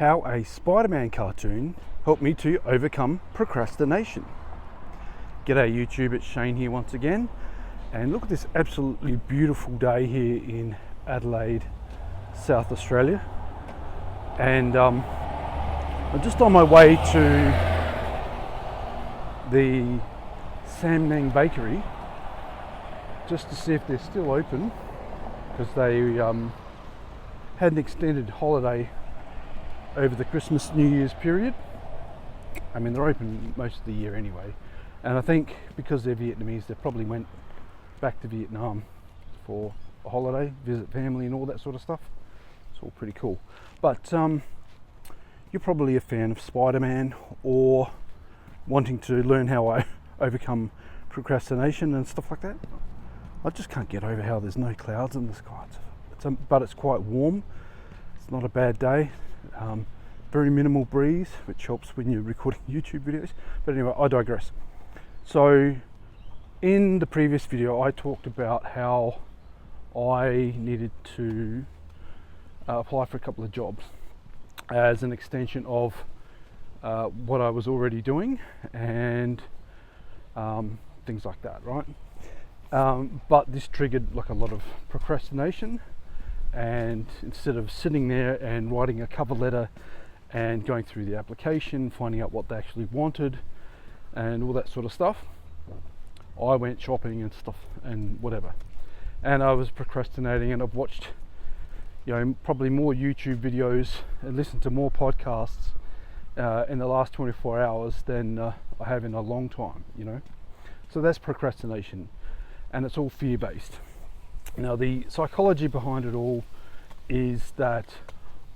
how a Spider-Man cartoon helped me to overcome procrastination. G'day YouTube, it's Shane here once again, and look at this absolutely beautiful day here in Adelaide, South Australia. And I'm just on my way to the Sam Nang Bakery just to see if they're still open, because they had an extended holiday over the Christmas New Year's period. I mean, they're open most of the year anyway, and I think because they're Vietnamese they probably went back to Vietnam for a holiday, visit family and all that sort of stuff. It's all pretty cool. But you're probably a fan of Spider-Man or wanting to learn how I overcome procrastination and stuff like that. I just can't get over how there's no clouds in the sky. But it's quite warm. It's not a bad day. Very minimal breeze, which helps when you're recording YouTube videos. But anyway, I digress. So in the previous video I talked about how I needed to apply for a couple of jobs as an extension of what I was already doing and things like that, right? But this triggered like a lot of procrastination, and instead of sitting there and writing a cover letter and going through the application, finding out what they actually wanted and all that sort of stuff, I went shopping and stuff and whatever, and I was procrastinating. And I've watched, probably more YouTube videos and listened to more podcasts in the last 24 hours than I have in a long time, So that's procrastination, and it's all fear-based. Now, the psychology behind it all is that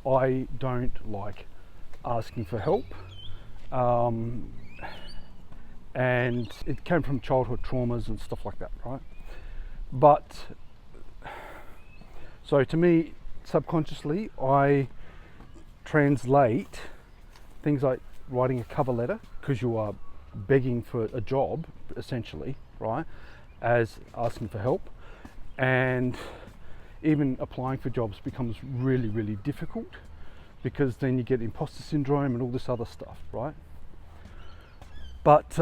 I don't like asking for help, and it came from childhood traumas and stuff like that, right? But so to me, subconsciously, I translate things like writing a cover letter, because you are begging for a job essentially, right, as asking for help. And even applying for jobs becomes really, really difficult, because then you get imposter syndrome and all this other stuff, right? But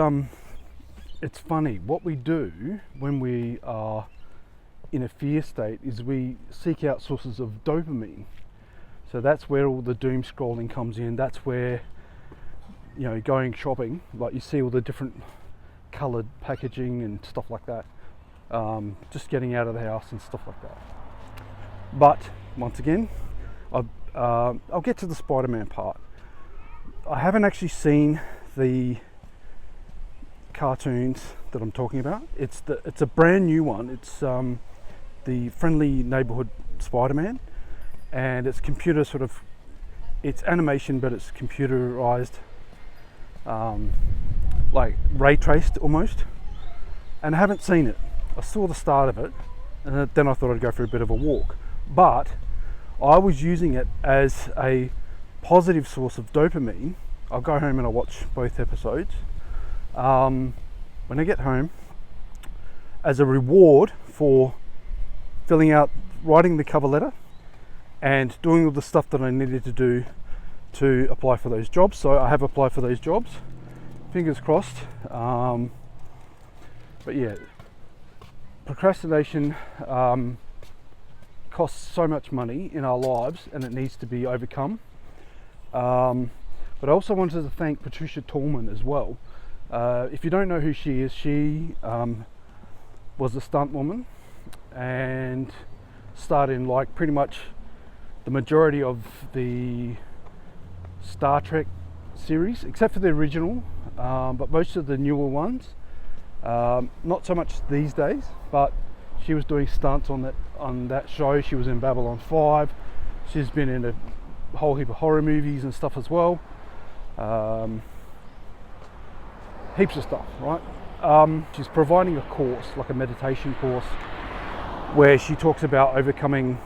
it's funny, what we do when we are in a fear state is we seek out sources of dopamine. So that's where all the doom scrolling comes in. That's where, going shopping, like you see all the different coloured packaging and stuff like that. Just getting out of the house and stuff like that. But once again, I'll get to the Spider-Man part. I haven't actually seen the cartoons that I'm talking about. It's a brand new one. It's the Friendly Neighbourhood Spider-Man, and it's it's animation, but it's computerized, like ray traced almost. And I haven't seen it. I saw the start of it, and then I thought I'd go for a bit of a walk. But I was using it as a positive source of dopamine. I'll go home and I'll watch both episodes. When I get home, as a reward for writing the cover letter and doing all the stuff that I needed to do to apply for those jobs. So I have applied for those jobs. Fingers crossed. But yeah, procrastination costs so much money in our lives, and it needs to be overcome. But I also wanted to thank Patricia Tallman as well. If you don't know who she is, she was a stunt woman and starred in like pretty much the majority of the Star Trek series, except for the original, but most of the newer ones. Not so much these days, but she was doing stunts on that show. She was in Babylon 5. She's been in a whole heap of horror movies and stuff as well. Heaps of stuff, right? She's providing a course, like a meditation course, where she talks about overcoming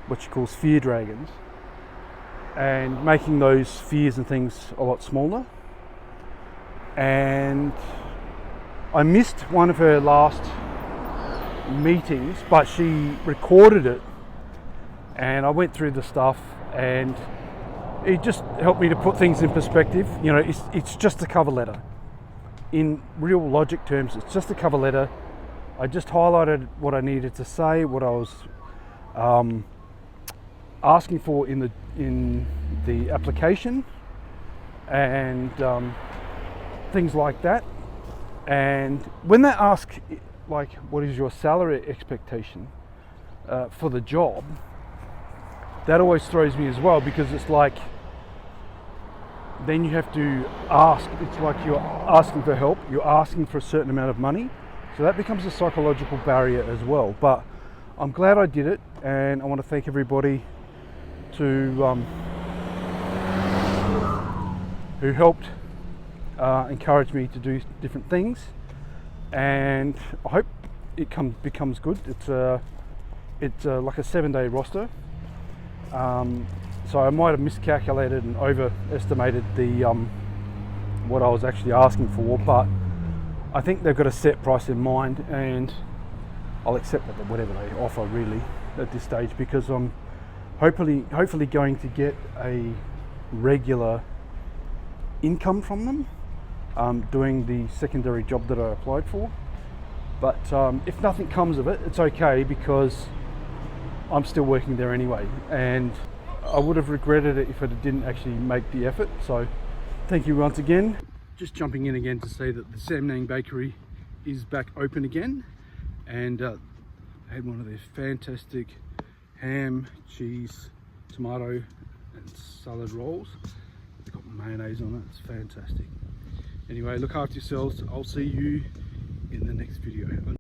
what she calls fear dragons and making those fears and things a lot smaller. And I missed one of her last meetings, but she recorded it, and I went through the stuff, and it just helped me to put things in perspective. You know, it's just a cover letter. In real logic terms, it's just a cover letter. I just highlighted what I needed to say, what I was asking for in the application, and things like that. And when they ask, like, what is your salary expectation for the job, that always throws me as well, because it's like, then you have to ask. It's like you're asking for help, you're asking for a certain amount of money, so that becomes a psychological barrier as well. But I'm glad I did it, and I want to thank everybody who helped encourage me to do different things, and I hope it becomes good. It's like a 7-day roster, so I might have miscalculated and overestimated the what I was actually asking for, but I think they've got a set price in mind, and I'll accept whatever they offer really at this stage, because I'm hopefully going to get a regular income from them, doing the secondary job that I applied for. But if nothing comes of it, it's okay, because I'm still working there anyway, and I would have regretted it if I didn't actually make the effort. So thank you once again. Just jumping in again to say that the Sam Nang Bakery is back open again, and I had one of their fantastic ham, cheese, tomato and salad rolls. They've got mayonnaise on it, it's fantastic. Anyway, look after yourselves. I'll see you in the next video.